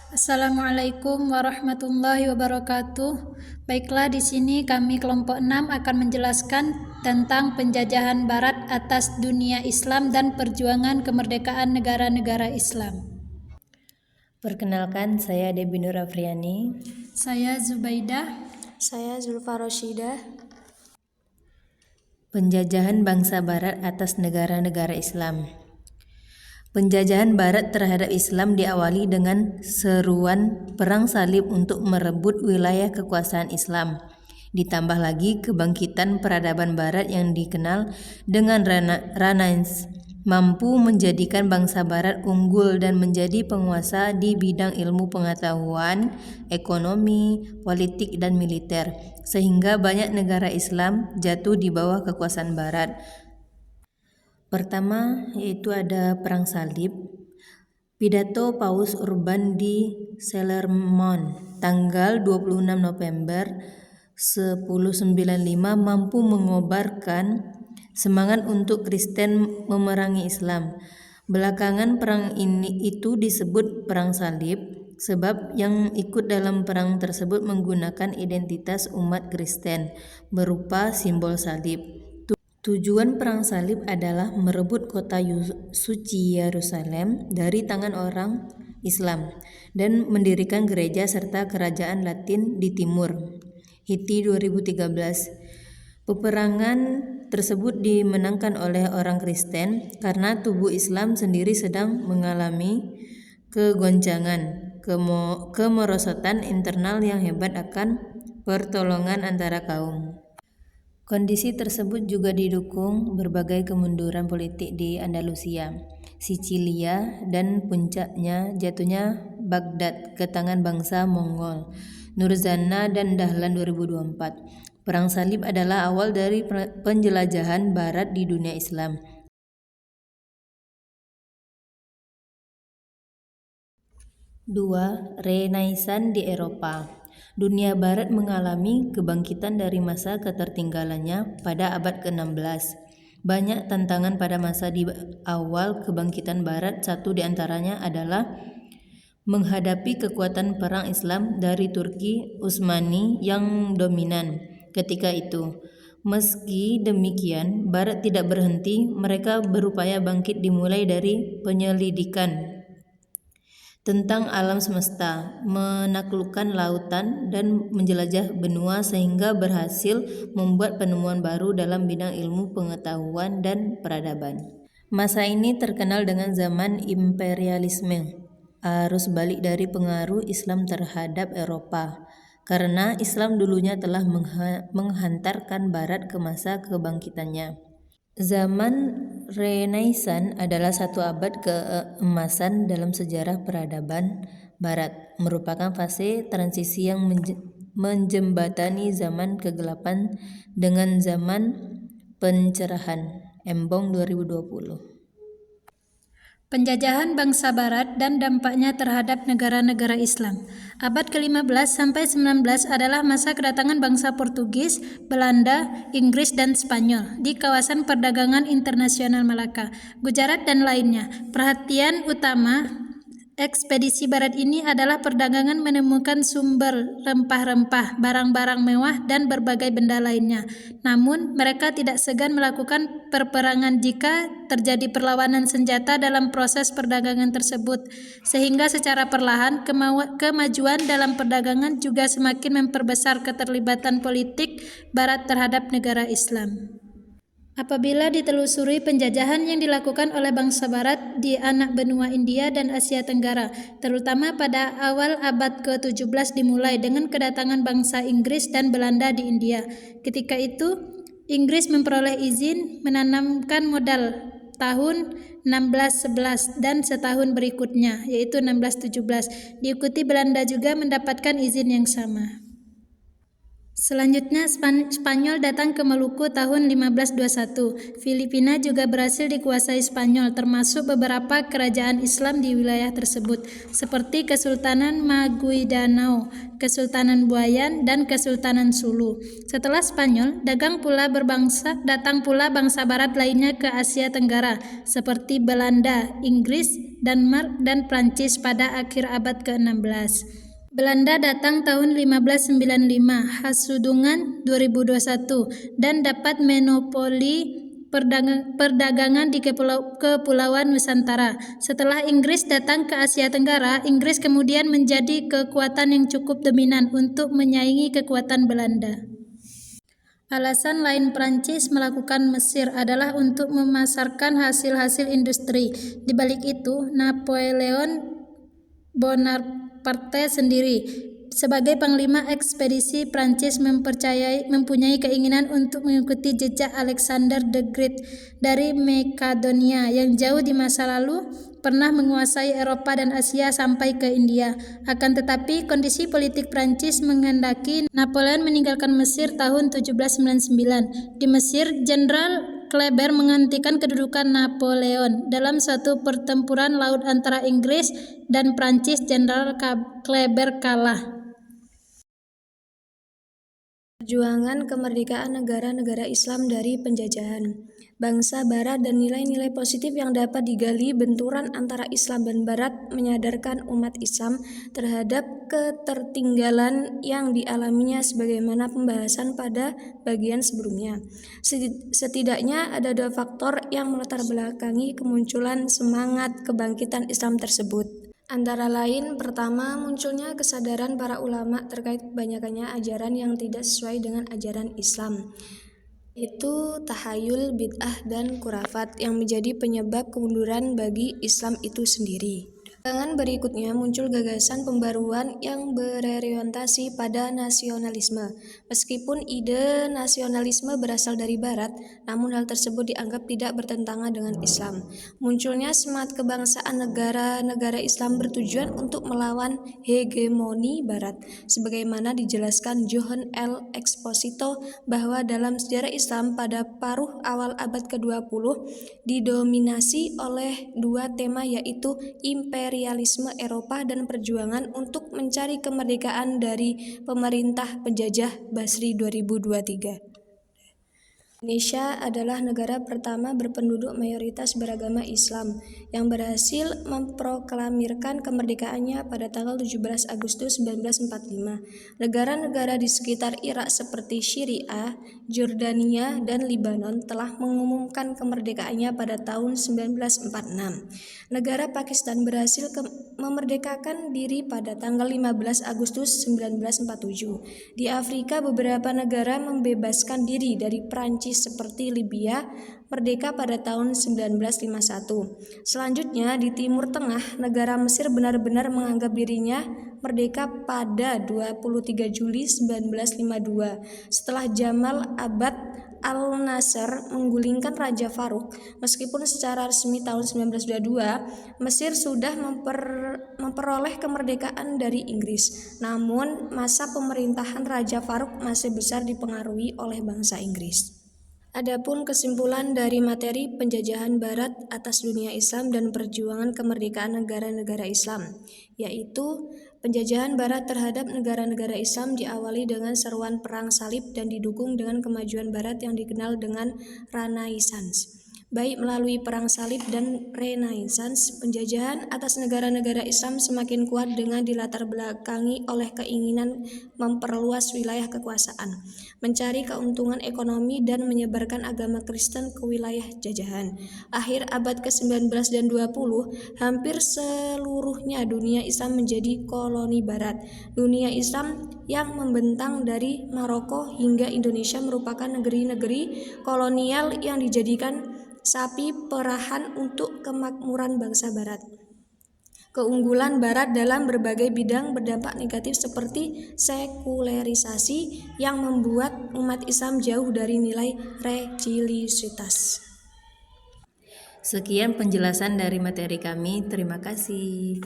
Assalamualaikum warahmatullahi wabarakatuh. Baiklah, di sini kami kelompok 6 akan menjelaskan tentang penjajahan Barat atas dunia Islam dan perjuangan kemerdekaan negara-negara Islam. Perkenalkan, saya Debbie Nur Afriani. Saya Zubaidah. Saya Zulfa Roshidah. Penjajahan bangsa Barat atas negara-negara Islam. Penjajahan Barat terhadap Islam diawali dengan seruan perang salib untuk merebut wilayah kekuasaan Islam. Ditambah lagi kebangkitan peradaban Barat yang dikenal dengan Renaissance, mampu menjadikan bangsa Barat unggul dan menjadi penguasa di bidang ilmu pengetahuan, ekonomi, politik, dan militer, sehingga banyak negara Islam jatuh di bawah kekuasaan Barat. Pertama yaitu ada Perang Salib. Pidato Paus Urban di Salerno tanggal 26 November 1095 mampu mengobarkan semangat untuk Kristen memerangi Islam. Belakangan perang itu disebut Perang Salib sebab yang ikut dalam perang tersebut menggunakan identitas umat Kristen berupa simbol salib. Tujuan Perang Salib adalah merebut kota suci Yerusalem dari tangan orang Islam dan mendirikan gereja serta kerajaan Latin di timur. Hiti 2013. Peperangan tersebut dimenangkan oleh orang Kristen karena tubuh Islam sendiri sedang mengalami kegoncangan, kemerosotan internal yang hebat akan pertolongan antara kaum. Kondisi tersebut juga didukung berbagai kemunduran politik di Andalusia, Sicilia, dan puncaknya jatuhnya Baghdad ke tangan bangsa Mongol. Nurzana dan Dahlan 2024. Perang Salib adalah awal dari penjelajahan Barat di dunia Islam. Dua, Renaissance di Eropa. Dunia Barat mengalami kebangkitan dari masa ketertinggalannya pada abad ke-16. Banyak tantangan pada masa di awal kebangkitan Barat. Satu di antaranya adalah menghadapi kekuatan perang Islam dari Turki Utsmani yang dominan ketika itu. Meski demikian, Barat tidak berhenti. Mereka berupaya bangkit dimulai dari penyelidikan tentang alam semesta, menaklukkan lautan, dan menjelajah benua sehingga berhasil membuat penemuan baru dalam bidang ilmu pengetahuan dan peradaban. Masa ini terkenal dengan zaman imperialisme, arus balik dari pengaruh Islam terhadap Eropa, karena Islam dulunya telah menghantarkan Barat ke masa kebangkitannya. Zaman Renaissance adalah satu abad keemasan dalam sejarah peradaban Barat, merupakan fase transisi yang menjembatani zaman kegelapan dengan zaman pencerahan. Embong 2020. Penjajahan bangsa Barat dan dampaknya terhadap negara-negara Islam. Abad ke-15 sampai 19 adalah masa kedatangan bangsa Portugis, Belanda, Inggris, dan Spanyol di kawasan perdagangan internasional Malaka, Gujarat, dan lainnya. Perhatian utama ekspedisi Barat ini adalah perdagangan menemukan sumber rempah-rempah, barang-barang mewah, dan berbagai benda lainnya. Namun, mereka tidak segan melakukan perperangan jika terjadi perlawanan senjata dalam proses perdagangan tersebut, sehingga secara perlahan kemajuan dalam perdagangan juga semakin memperbesar keterlibatan politik Barat terhadap negara Islam. Apabila ditelusuri penjajahan yang dilakukan oleh bangsa Barat di anak benua India dan Asia Tenggara, terutama pada awal abad ke-17 dimulai dengan kedatangan bangsa Inggris dan Belanda di India. Ketika itu, Inggris memperoleh izin menanamkan modal tahun 1611 dan setahun berikutnya, yaitu 1617. Diikuti Belanda juga mendapatkan izin yang sama. Selanjutnya Spanyol datang ke Maluku tahun 1521. Filipina juga berhasil dikuasai Spanyol, termasuk beberapa kerajaan Islam di wilayah tersebut, seperti Kesultanan Maguindanao, Kesultanan Buayan, dan Kesultanan Sulu. Setelah Spanyol, datang pula bangsa barat lainnya ke Asia Tenggara, seperti Belanda, Inggris, Denmark, dan Prancis pada akhir abad ke-16. Belanda datang tahun 1595, Hasudungan 2021, dan dapat monopoli perdagangan di Kepulauan Nusantara. Setelah Inggris datang ke Asia Tenggara, Inggris kemudian menjadi kekuatan yang cukup dominan untuk menyaingi kekuatan Belanda. Alasan lain Prancis melakukan Mesir adalah untuk memasarkan hasil-hasil industri. Di balik itu, Napoleon Bonaparte sendiri, sebagai panglima ekspedisi Prancis, mempunyai keinginan untuk mengikuti jejak Alexander the Great dari Makedonia yang jauh di masa lalu pernah menguasai Eropa dan Asia sampai ke India. Akan tetapi, kondisi politik Prancis menghendaki Napoleon meninggalkan Mesir tahun 1799. Di Mesir, Jenderal Kleber menghentikan kedudukan Napoleon. Dalam suatu pertempuran laut antara Inggris dan Prancis, Jenderal Kleber kalah. Perjuangan kemerdekaan negara-negara Islam dari penjajahan bangsa Barat dan nilai-nilai positif yang dapat digali. Benturan antara Islam dan Barat menyadarkan umat Islam terhadap ketertinggalan yang dialaminya, sebagaimana pembahasan pada bagian sebelumnya. Setidaknya ada dua faktor yang melatar belakangi kemunculan semangat kebangkitan Islam tersebut. Antara lain, pertama, munculnya kesadaran para ulama terkait kebanyakannya ajaran yang tidak sesuai dengan ajaran Islam, itu tahayul, bid'ah, dan khurafat yang menjadi penyebab kemunduran bagi Islam itu sendiri. Belakangan berikutnya muncul gagasan pembaruan yang berorientasi pada nasionalisme. Meskipun ide nasionalisme berasal dari Barat, namun hal tersebut dianggap tidak bertentangan dengan Islam. Munculnya semangat kebangsaan negara-negara Islam bertujuan untuk melawan hegemoni Barat. Sebagaimana dijelaskan Johann L. Exposito bahwa dalam sejarah Islam pada paruh awal abad ke-20 didominasi oleh dua tema, yaitu imperialisme Eropa dan perjuangan untuk mencari kemerdekaan dari pemerintah penjajah. Basri 2023. Indonesia adalah negara pertama berpenduduk mayoritas beragama Islam yang berhasil memproklamirkan kemerdekaannya pada tanggal 17 Agustus 1945. Negara-negara di sekitar Irak seperti Syria, Jordania, dan Lebanon telah mengumumkan kemerdekaannya pada tahun 1946. Negara Pakistan berhasil memerdekakan diri pada tanggal 15 Agustus 1947. Di Afrika, beberapa negara membebaskan diri dari Prancis seperti Libya, merdeka pada tahun 1951. Selanjutnya di Timur Tengah, negara Mesir benar-benar menganggap dirinya merdeka pada 23 Juli 1952 setelah Jamal Abad Al-Nasser menggulingkan Raja Farouk. Meskipun secara resmi tahun 1922 Mesir sudah memperoleh kemerdekaan dari Inggris, namun masa pemerintahan Raja Farouk masih besar dipengaruhi oleh bangsa Inggris. Adapun kesimpulan dari materi penjajahan Barat atas dunia Islam dan perjuangan kemerdekaan negara-negara Islam, yaitu penjajahan Barat terhadap negara-negara Islam diawali dengan seruan perang salib dan didukung dengan kemajuan Barat yang dikenal dengan Renaissance. Baik melalui perang salib dan Renaissance, penjajahan atas negara-negara Islam semakin kuat dengan dilatar belakangi oleh keinginan memperluas wilayah kekuasaan, mencari keuntungan ekonomi, dan menyebarkan agama Kristen ke wilayah jajahan. Akhir abad ke-19 dan 20, hampir seluruhnya dunia Islam menjadi koloni Barat. Dunia Islam yang membentang dari Maroko hingga Indonesia merupakan negeri-negeri kolonial yang dijadikan sapi perahan untuk kemakmuran bangsa Barat. Keunggulan Barat dalam berbagai bidang berdampak negatif seperti sekularisasi yang membuat umat Islam jauh dari nilai religiusitas. Sekian penjelasan dari materi kami. Terima kasih.